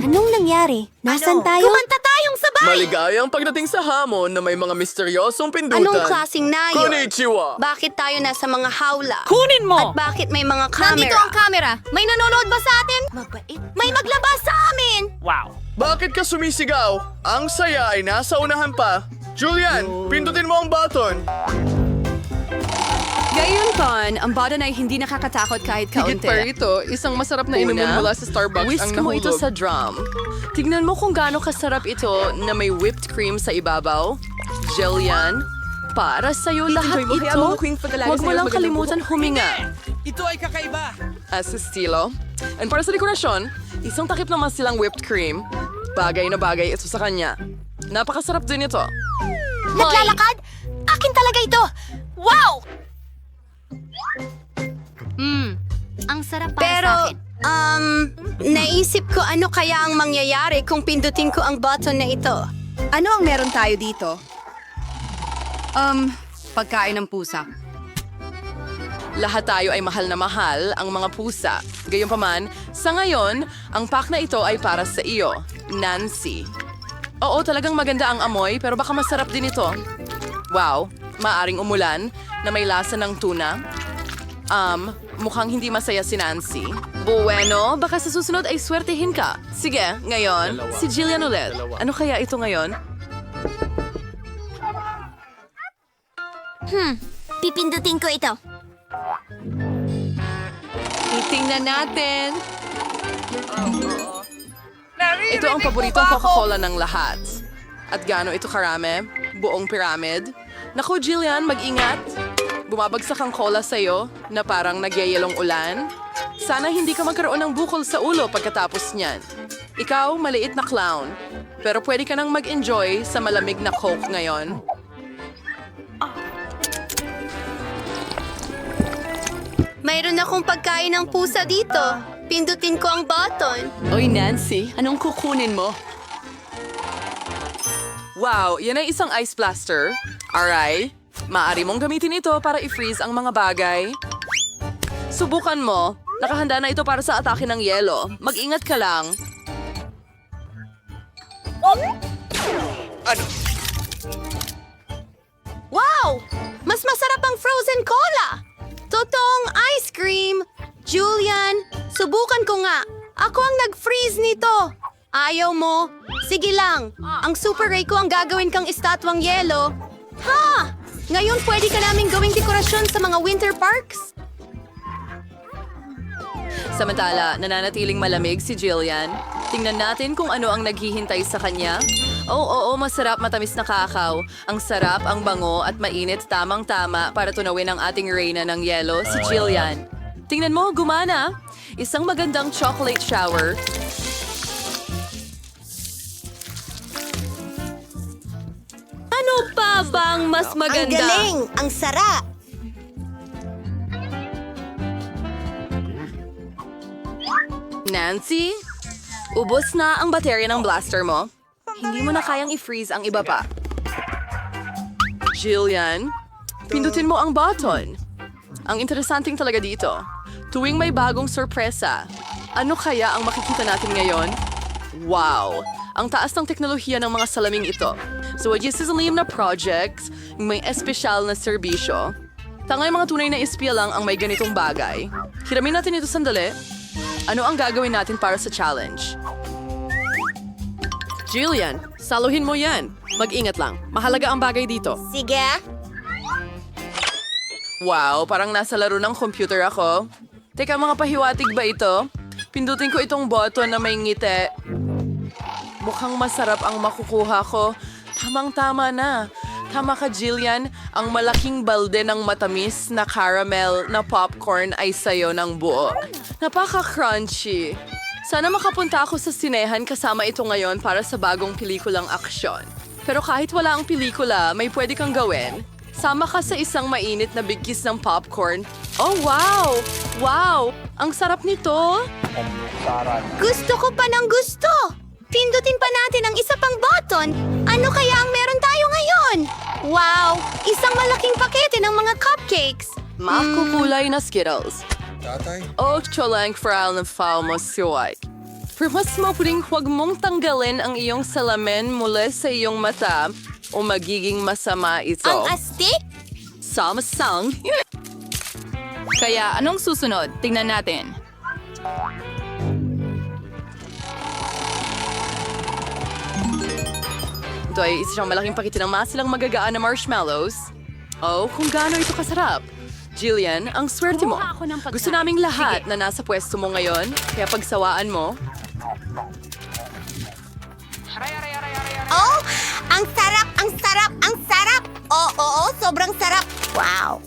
Anong nangyari? Nasaan tayo? Kumanta tayong sabay! Maligayang pagdating sa hamon na may mga misteryosong pindutan. Anong klaseng na yun? Konnichiwa! Bakit tayo nasa mga hawla? Kunin mo! At bakit may mga camera? Nandito ang camera. May nanonood ba sa atin? Mabait. May maglabas sa amin! Wow. Bakit ka sumisigaw? Ang saya ay nasa unahan pa. Julian, pindutin mo ang button. Gayunpan, ang button ay hindi nakakatakot kahit Higit kaunti. pa rito, isang masarap na inumin mula sa Starbucks Whisk ang mo nahulog. ito sa drum. Tignan mo kung gaano kasarap ito na may whipped cream sa ibabaw. Jillian, para sa'yo lahat mo, kaya ito. mo ko yung pagkalagay Huwag mo sa'yo lang magandang kalimutan huminga. Ito ay kakaiba. As estilo. And para sa dekorasyon, isang takip naman silang whipped cream. Bagay na bagay ito sa kanya. Napakasarap din ito. Naglalakad? Akin talaga ito! Wow! Ang sarap para Pero, sa akin. naisip ko ano kaya ang mangyayari kung pindutin ko ang button na ito. Ano ang meron tayo dito? Pagkain ng pusa. Lahat tayo ay mahal na mahal ang mga pusa. Gayunpaman, sa ngayon, ang pack na ito ay para sa iyo, Nancy. Oo, talagang maganda ang amoy, pero baka masarap din ito. Wow, maaring umulan na may lasa ng tuna. Mukhang hindi masaya si Nancy. Bueno, baka sa susunod ay swertehin ka. Sige, ngayon, si Jillian ulit. Ano kaya ito ngayon? Pipindutin ko ito. Titingnan natin. Ito ang paboritong Coca-Cola ng lahat. At gaano ito karami? Buong pyramid? Naku, Jillian, mag-ingat. Bumabagsak ang cola sa'yo na parang nagyayelong ulan. Sana hindi ka magkaroon ng bukol sa ulo pagkatapos niyan. Ikaw, maliit na clown. Pero pwede ka nang mag-enjoy sa malamig na Coke ngayon. Mayroon akong pagkain ng pusa dito. Pindutin ko ang button. Oy, Nancy, anong kukunin mo? Wow, yan ay isang ice blaster. Aray, maaari mong gamitin ito para i-freeze ang mga bagay. Subukan mo. Nakahanda na ito para sa atake ng yelo. Mag-ingat ka lang. Wow! Mas masarap ang frozen cola! Totoong ice cream! Julian, subukan ko nga. Ako ang nag-freeze nito. Ayaw mo? Sige lang. Ang Super Ray ko ang gagawin kang estatwang yelo. Ha! Ngayon pwede ka naming gawing dekorasyon sa mga winter parks? Samantala, nananatiling malamig si Jillian. Tingnan natin kung ano ang naghihintay sa kanya. Oo, masarap matamis na kakao. Ang sarap, ang bango at mainit tamang-tama para tunawin ang ating reyna ng yelo, si Jillian. Tingnan mo, gumana. Isang magandang chocolate shower. Ano pa bang mas maganda? Ang galing! Ang sarap! Nancy, ubos na ang baterya ng blaster mo. Hindi mo na kayang i-freeze ang iba pa. Jillian, pindutin mo ang button. Ang interesanting talaga dito, tuwing may bagong sorpresa, ano kaya ang makikita natin ngayon? Wow! Ang taas ng teknolohiya ng mga salaming ito. So, sisalim na project, may espesyal na serbisyo. Tangay mga tunay na espiya lang ang may ganitong bagay. Hiramin natin ito sandali. Ano ang gagawin natin para sa challenge? Jillian, saluhin mo yan. Mag-ingat lang. Mahalaga ang bagay dito. Sige. Wow, parang nasa laro ng computer ako. Teka, mga pahiwatig ba ito? Pindutin ko itong button na may ngiti. Mukhang masarap ang makukuha ko. Tamang-tama na. Tama ka, Jillian. Ang malaking balde ng matamis na caramel na popcorn ay sayo ng buo. Napaka-crunchy. Sana makapunta ako sa sinehan kasama ito ngayon para sa bagong pelikulang aksyon. Pero kahit wala ang pelikula, may pwede kang gawin. Sama ka sa isang mainit na bigkis ng popcorn. Oh, wow! Wow! Ang sarap nito! Gusto ko pa ng gusto! Pindutin pa natin ang isa pang button. Ano kaya ang meron tayo ngayon? Wow! Isang malaking pakete ng mga cupcakes. Makukulay na Skittles. O cholang fral ng foul mo si White. pero mas mabuting huwag mong tanggalin ang iyong salamin mula sa iyong mata o magiging masama ito. Ang astig? Samsung. Kaya anong susunod? Tingnan natin. Ito ay isa siyang malaking pakiti ng masilang magagaan na marshmallows. Oh, kung gaano ito kasarap. Jillian, ang swerte mo. Kumuha ako ng pagkain. Gusto naming lahat na nasa pwesto mo ngayon, kaya pagsawaan mo. Oh, ang sarap, ang sarap, ang sarap! Oo, sobrang sarap. Wow.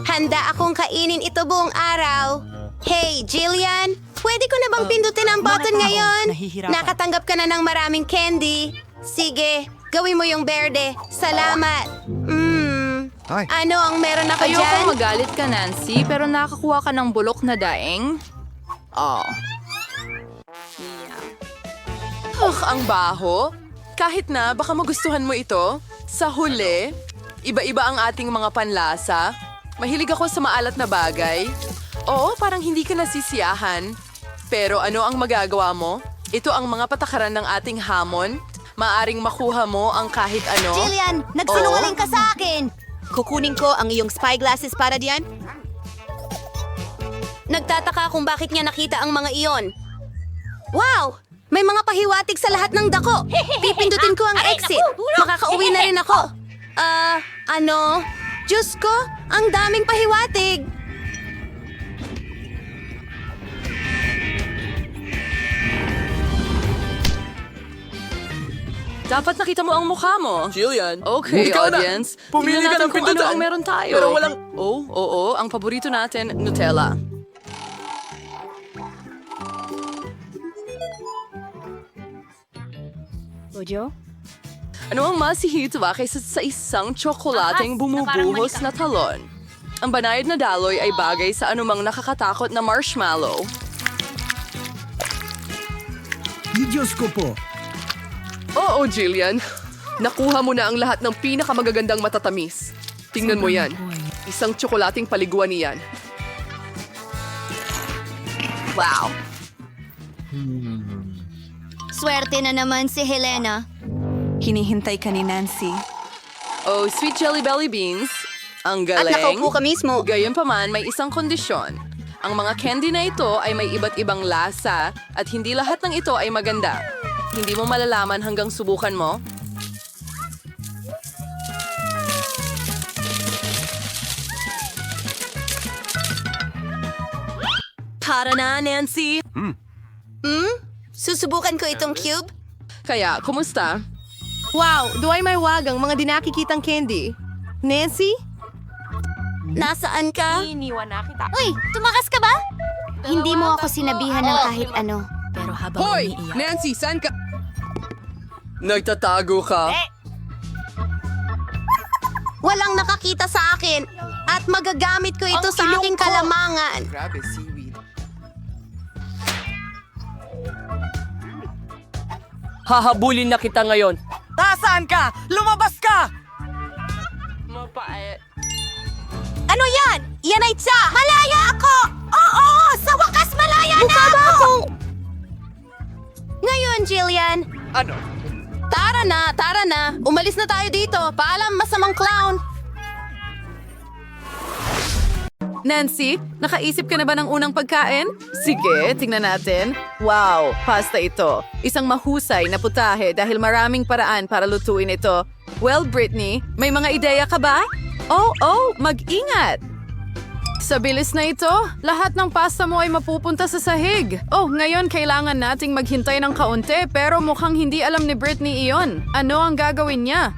Handa akong kainin ito buong araw. Hey, Jillian, pwede ko na bang pindutin ang button ngayon? Nakatanggap ka na ng maraming candy. Sige, gawin mo yung berde. Salamat. Ano ang meron ako dyan? Ayoko magalit ka, Nancy, pero nakakuha ka ng bulok na daing. Oh. Ang baho. Kahit na, baka magustuhan mo ito. Sa huli, iba-iba ang ating mga panlasa. Mahilig ako sa maalat na bagay. Oo, parang hindi ka nasisiyahan. Pero ano ang magagawa mo? Ito ang mga patakaran ng ating hamon. Maaring makuha mo ang kahit ano. Jillian, nagsinungaling ka sa akin. Kukunin ko ang iyong spyglasses para diyan. Nagtataka kung bakit niya nakita ang mga iyon. Wow! May mga pahiwatig sa lahat ng dako. Pipindutin ko ang exit. Makakauwi na rin ako. Ano? Diyos ko, ang daming pahiwatig. Dapat nakita mo ang mukha mo. Jillian, Okay, ikaw na. audience. Pumili Tingnan ka natin ng kung ano pindutan. ang meron tayo. Pero walang... Oh, oo, ang paborito natin, Nutella. Bojo? Ano ang masihitwa kaysa sa isang tsokolating bumubuhos na talon? Ang banayad na daloy ay bagay sa anumang nakakatakot na marshmallow. Diyos ko po. Oo, Jillian. Nakuha mo na ang lahat ng pinakamagagandang matatamis. Tingnan mo yan. Isang tsokolating paliguan niyan. Wow. Swerte na naman si Helena. Hinihintay ka ni Nancy. Oh, sweet jelly belly beans. Ang At galing. nakaupo ka mismo. Gayunpaman, may isang kondisyon. Ang mga candy na ito ay may iba't ibang lasa at hindi lahat ng ito ay maganda. Hindi mo malalaman hanggang subukan mo. Tara na, Nancy. Susubukan ko itong cube. Kaya, kumusta? Wow, duway may wagang mga dinakikitang candy. Nancy? Nasaan ka? Uy, tumakas ka ba? Hindi mo ako sinabihan ng kahit ano. Pero habang Hoy! umiiyak. Nancy, saan ka? Nagtatago ka? Walang nakakita sa akin at magagamit ko ito Ang sa ilong aking ko. kalamangan. Grabe, seaweed. Hahabulin na kita ngayon. Nasaan ka? Lumabas ka! Mapait. Ano yan? Yan ay tsa! Malaya ako! Oo! Sa wakas malaya na ako! Ngayon, Jillian. Ano? Tara na. Umalis na tayo dito. Paalam, masamang clown. Nancy, nakaisip ka na ba ng unang pagkain? Sige, tingnan natin. Wow, pasta ito. Isang mahusay na putahe dahil maraming paraan para lutuin ito. Well, Brittany, may mga ideya ka ba? Oh, mag-ingat! Sa bilis na ito, lahat ng pasta mo ay mapupunta sa sahig. Oh, ngayon kailangan nating maghintay ng kaunti pero mukhang hindi alam ni Brittany iyon. Ano ang gagawin niya?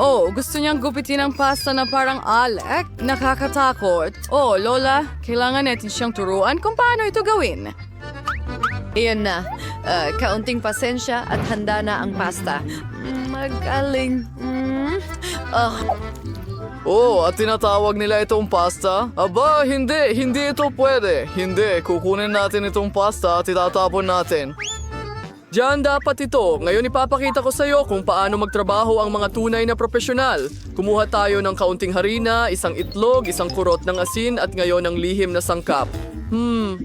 Oh, gusto niyang gupitin ang pasta na parang alak? Nakakatakot. Oh, Lola, kailangan natin siyang turuan kung paano ito gawin. Iyan na. Kaunting pasensya at handa na ang pasta. Magaling. Oh, at tinatawag nila itong pasta? Aba, hindi ito pwede. Hindi, kukunin natin itong pasta at itatapon natin. Diyan dapat ito. Ngayon ipapakita ko sa iyo kung paano magtrabaho ang mga tunay na profesional. Kumuha tayo ng kaunting harina, isang itlog, isang kurot ng asin at ngayon ang lihim na sangkap.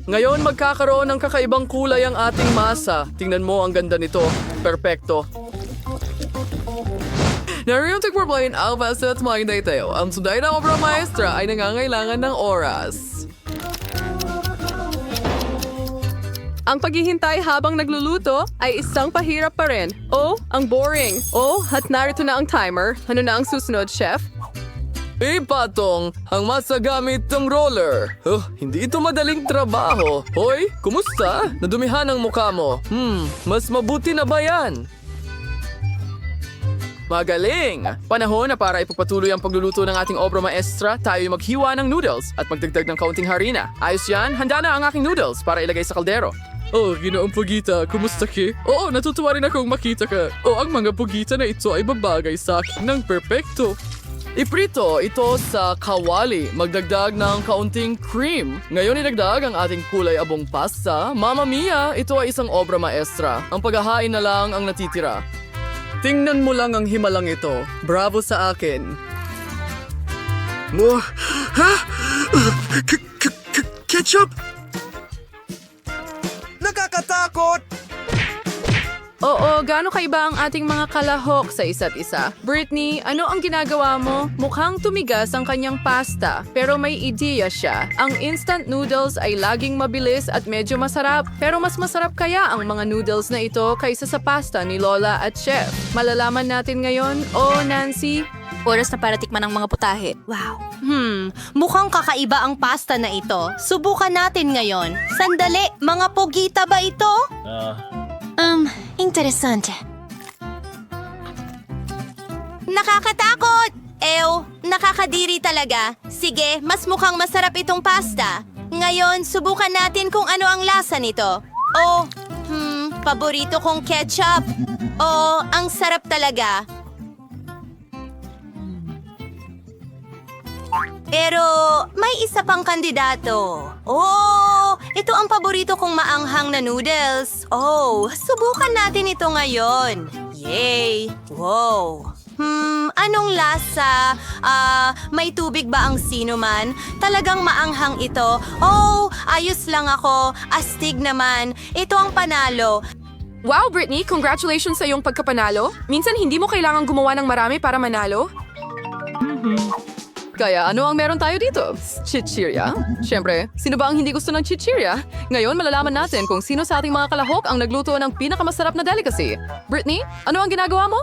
Ngayon magkakaroon ng kakaibang kulay ang ating masa. Tingnan mo ang ganda nito. Perpekto. Nariyong tigpurplayin ang basta at mga tayo. Ang sunday na obra maestra ay nangangailangan ng oras. Ang paghihintay habang nagluluto ay isang pahirap pa rin. Oh, ang boring. Oh, at narito na ang timer. Ano na ang susunod, chef? Patong, ang masagamit ng roller. Hindi ito madaling trabaho. Hoy, kumusta? Nadumihan ang mukha mo. Mas mabuti na ba yan? Magaling! Panahon na para ipagpatuloy ang pagluluto ng ating obra maestra, tayo ay maghiwa ng noodles at magdagdag ng kaunting harina. Ayos yan, handa na ang aking noodles para ilagay sa kaldero. Oh, Ginoong Pugita, kumusta ki? Oo, natutuwa rin akong makita ka. Ang mga pugita na ito ay babagay sa akin ng perpekto. Iprito ito sa kawali, magdagdag ng kaunting cream. Ngayon idagdag ang ating kulay abong pasta. Mamma mia, ito ay isang obra maestra. Ang paghahain na lang ang natitira. Tingnan mo lang ang himalang ito. Bravo sa akin. Ketchup! Nakakatakot! Oo, gaano kaiba ang ating mga kalahok sa isa't isa? Britney, ano ang ginagawa mo? Mukhang tumigas ang kanyang pasta, pero may ideya siya. Ang instant noodles ay laging mabilis at medyo masarap, pero mas masarap kaya ang mga noodles na ito kaysa sa pasta ni Lola at Chef? Malalaman natin ngayon, Nancy? Oras na para tikman ang mga putahe. Wow. Mukhang kakaiba ang pasta na ito. Subukan natin ngayon. Sandali, mga pugita ba ito? Interesante. Nakakatakot! Nakakadiri talaga. Sige, mas mukhang masarap itong pasta. Ngayon, subukan natin kung ano ang lasa nito. Paborito kong ketchup. Ang sarap talaga. Pero may isa pang kandidato. Ito ang paborito kong maanghang na noodles. Subukan natin ito ngayon. Yay! Wow! Anong lasa? May tubig ba ang sinuman? Talagang maanghang ito. Ayos lang ako. Astig naman. Ito ang panalo. Wow, Britney! Congratulations sa iyong pagkapanalo. Minsan hindi mo kailangang gumawa ng marami para manalo. Kaya ano ang meron tayo dito? Chichirya? Siyempre, sino ba ang hindi gusto ng chichirya? Ngayon malalaman natin kung sino sa ating mga kalahok ang nagluto ng pinakamasarap na delicacy. Britney, ano ang ginagawa mo?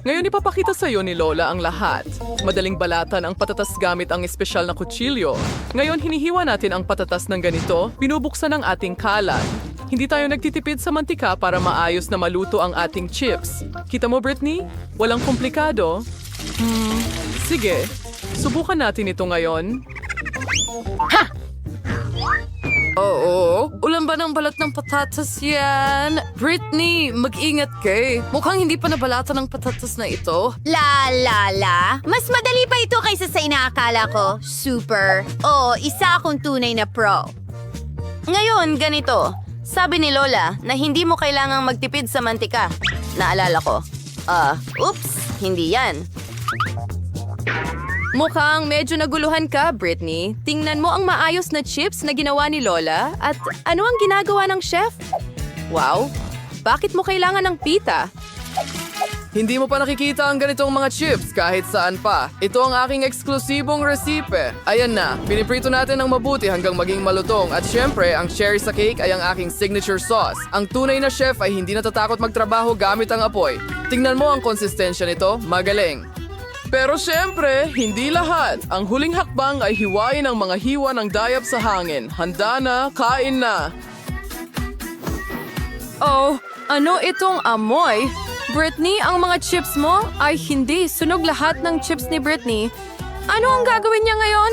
Ngayon ipapakita sa iyo ni Lola ang lahat. Madaling balatan ang patatas gamit ang espesyal na kutsilyo. Ngayon hinihiwa natin ang patatas ng ganito, binubuksan ang ating kalan. Hindi tayo nagtitipid sa mantika para maayos na maluto ang ating chips. Kita mo, Britney? Walang komplikado. Sige. Subukan natin ito ngayon. Oo, ulan ba ng balat ng patatas yan? Britney, mag-ingat kay. Mukhang hindi pa nabalatan ng patatas na ito. La. Mas madali pa ito kaysa sa inaakala ko. Super. Isa akong tunay na pro. Ngayon, ganito. Sabi ni Lola na hindi mo kailangang magtipid sa mantika. Naalala ko. Hindi yan. Mukhang medyo naguluhan ka, Britney. Tingnan mo ang maayos na chips na ginawa ni Lola at ano ang ginagawa ng chef? Wow, bakit mo kailangan ng pita? Hindi mo pa nakikita ang ganitong mga chips kahit saan pa. Ito ang aking eksklusibong resipe. Ayan na, piniprito natin ng mabuti hanggang maging malutong at syempre, ang cherry sa cake ay ang aking signature sauce. Ang tunay na chef ay hindi natatakot magtrabaho gamit ang apoy. Tingnan mo ang konsistensya nito, magaling. Pero syempre, hindi lahat. Ang huling hakbang ay hiwain ang mga hiwa ng dayap sa hangin. Handa na, kain na. Ano itong amoy? Britney, ang mga chips mo ay hindi. Sunog lahat ng chips ni Britney. Ano ang gagawin niya ngayon?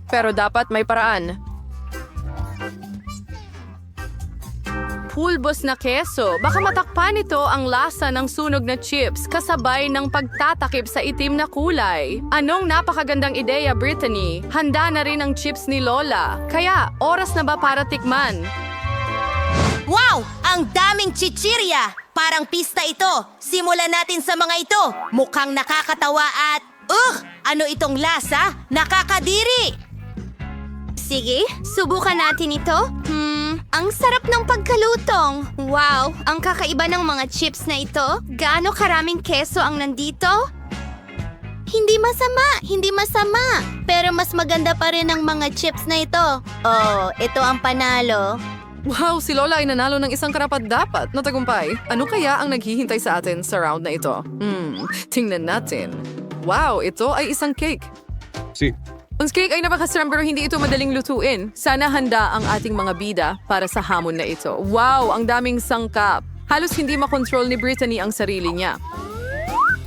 Pero dapat may paraan. Pulbos na keso. Baka matakpan ito ang lasa ng sunog na chips kasabay ng pagtatakip sa itim na kulay. Anong napakagandang ideya, Brittany? Handa na rin ang chips ni Lola. Kaya, oras na ba para tikman? Wow! Ang daming chichirya! Parang pista ito. Simulan natin sa mga ito. Mukhang nakakatawa at... Ano itong lasa? Nakakadiri! Sige, subukan natin ito. Ang sarap ng pagkalutong. Wow, ang kakaiba ng mga chips na ito. Gaano karaming keso ang nandito? Hindi masama. Pero mas maganda pa rin ang mga chips na ito. Oh, ito ang panalo. Wow, si Lola ay nanalo ng isang karapat-dapat na tagumpay. Ano kaya ang naghihintay sa atin sa round na ito? Tingnan natin. Wow, ito ay isang cake. Ang cake ay napakasarap pero hindi ito madaling lutuin. Sana handa ang ating mga bida para sa hamon na ito. Wow, ang daming sangkap. Halos hindi makontrol ni Brittany ang sarili niya.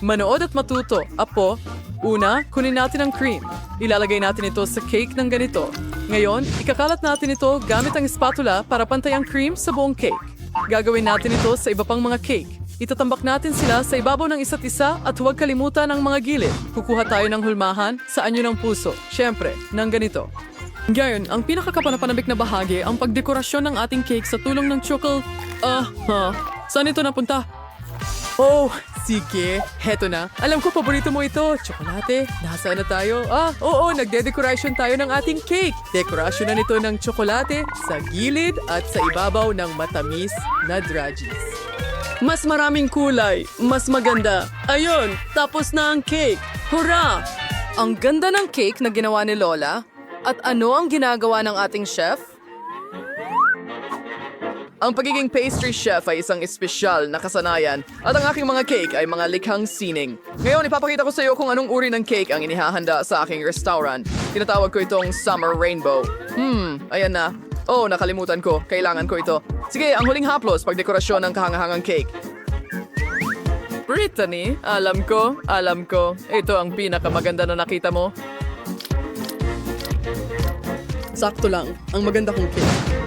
Manood at matuto. Apo, una, kunin natin ang cream. Ilalagay natin ito sa cake ng ganito. Ngayon, ikakalat natin ito gamit ang spatula para pantay ang cream sa buong cake. Gagawin natin ito sa iba pang mga cake. Itatambak natin sila sa ibabaw ng isa't isa at huwag kalimutan ang mga gilid. Kukuha tayo ng hulmahan sa anyo ng puso. Siyempre, ng ganito. Ngayon, ang pinakakapanapanabic na bahagi ang pagdekorasyon ng ating cake sa tulong ng chocolate. Saan ito napunta? Oh, sige. Heto na. Alam ko, paborito mo ito. Tsokolate. Nasaan na tayo? Oo, nagde-decoration tayo ng ating cake. Dekorasyon na nito ng tsokolate sa gilid at sa ibabaw ng matamis na dragis. Mas maraming kulay. Mas maganda. Ayun, tapos na ang cake. Hurra! Ang ganda ng cake na ginawa ni Lola. At ano ang ginagawa ng ating chef? Ang pagiging pastry chef ay isang espesyal na kasanayan at ang aking mga cake ay mga likhang sining. Ngayon, ipapakita ko sa iyo kung anong uri ng cake ang inihahanda sa aking restaurant. Tinatawag ko itong Summer Rainbow. Ayan na. Oh, nakalimutan ko. Kailangan ko ito. Sige, ang huling haplos, pagdekorasyon ng kahangahangang cake. Brittany, alam ko. Ito ang pinakamaganda na nakita mo. Sakto lang. Ang maganda kong cake.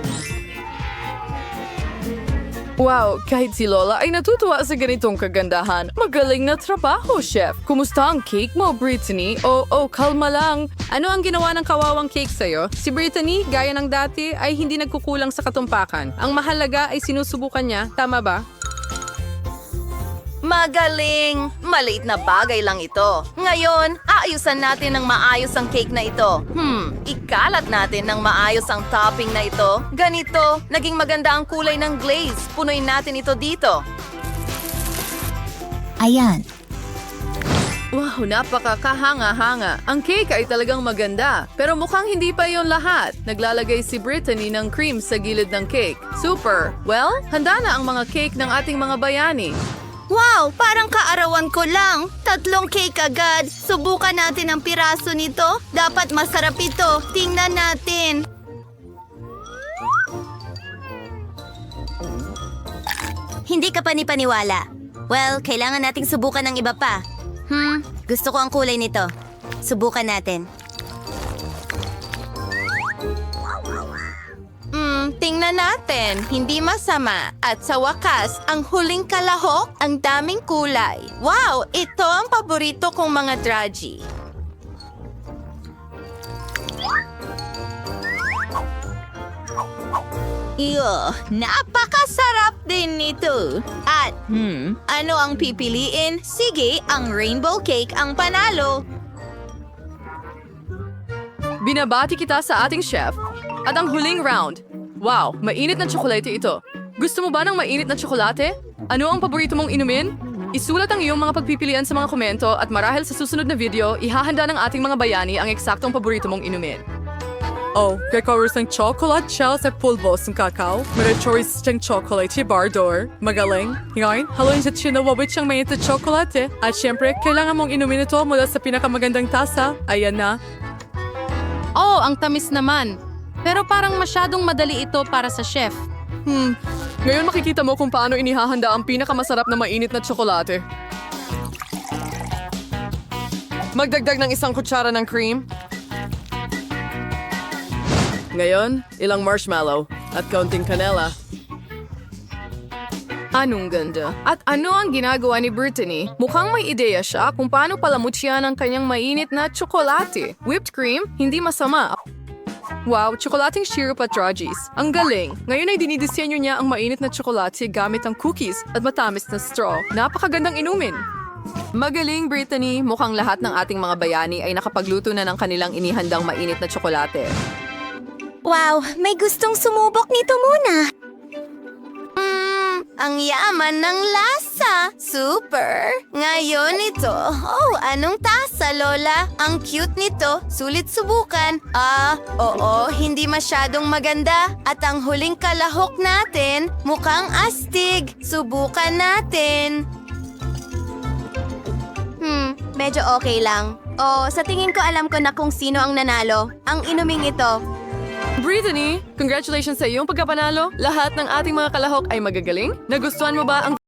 Wow, kahit si Lola ay natutuwa sa ganitong kagandahan. Magaling na trabaho, chef. Kumusta ang cake mo, Brittany? Oh, kalma lang. Ano ang ginawa ng kawawang cake sa'yo? Si Brittany, gaya ng dati, ay hindi nagkukulang sa katumpakan. Ang mahalaga ay sinusubukan niya. Tama ba? Magaling! Maliit na bagay lang ito. Ngayon, aayusan natin ng maayos ang cake na ito. Ikalat natin ng maayos ang topping na ito. Ganito, naging maganda ang kulay ng glaze. Punuin natin ito dito. Ayan. Wow, napakakahanga-hanga. Ang cake ay talagang maganda. Pero mukhang hindi pa yon lahat. Naglalagay si Brittany ng cream sa gilid ng cake. Super! Well, handa na ang mga cake ng ating mga bayani. Wow, parang kaarawan ko lang. 3 cake agad. Subukan natin ang piraso nito. Dapat masarap ito. Tingnan natin. Hindi ka panipaniwala. Well, kailangan nating subukan ng iba pa. Gusto ko ang kulay nito. Subukan natin. Tingnan natin. Hindi masama. At sa wakas, ang huling kalahok, ang daming kulay. Wow! Ito ang paborito kong mga draggy. Napakasarap din nito. At, ano ang pipiliin? Sige, ang rainbow cake ang panalo. Binabati kita sa ating chef. At ang huling round. Wow, mainit na tsokolate ito. Gusto mo ba ng mainit na tsokolate? Ano ang paborito mong inumin? Isulat ang iyong mga pagpipilian sa mga komento at marahil sa susunod na video, ihahanda ng ating mga bayani ang eksaktong paborito mong inumin. Oh, kakawers ng chocolate shells at pulbos ng kakao. Marachoris ng chocolate bar door. Magaling. Ngayon, haluin sa chinawabit siyang mainit na tsokolate. At syempre, kailangan mong inumin ito mula sa pinakamagandang tasa. Ayan na. Oh, ang tamis naman. Pero parang masyadong madali ito para sa chef. Ngayon makikita mo kung paano inihahanda ang pinakamasarap na mainit na tsokolate. Magdagdag ng 1 kutsara ng cream. Ngayon, ilang marshmallow at kaunting kanela. Anong ganda. At ano ang ginagawa ni Brittany? Mukhang may ideya siya kung paano palamutyan ang kanyang mainit na tsokolate. Whipped cream? Hindi masama. Wow, tsokolating syrup at Rajis. Ang galing. Ngayon ay dinidisenyo niya ang mainit na tsokolate gamit ang cookies at matamis na straw. Napakagandang inumin. Magaling, Brittany. Mukhang lahat ng ating mga bayani ay nakapagluto na ng kanilang inihandang mainit na tsokolate. Wow, may gustong sumubok nito muna. Ang yaman ng lasa. Super. Ngayon ito. Oh, anong tasa, Lola? Ang cute nito. Sulit subukan. Oo, hindi masyadong maganda. At ang huling kalahok natin, mukhang astig. Subukan natin. Medyo okay lang. Oh, sa tingin ko alam ko na kung sino ang nanalo. Ang inuming ito. Brittany, congratulations sa iyong pagkapanalo. Lahat ng ating mga kalahok ay magagaling. Nagustuhan mo ba ang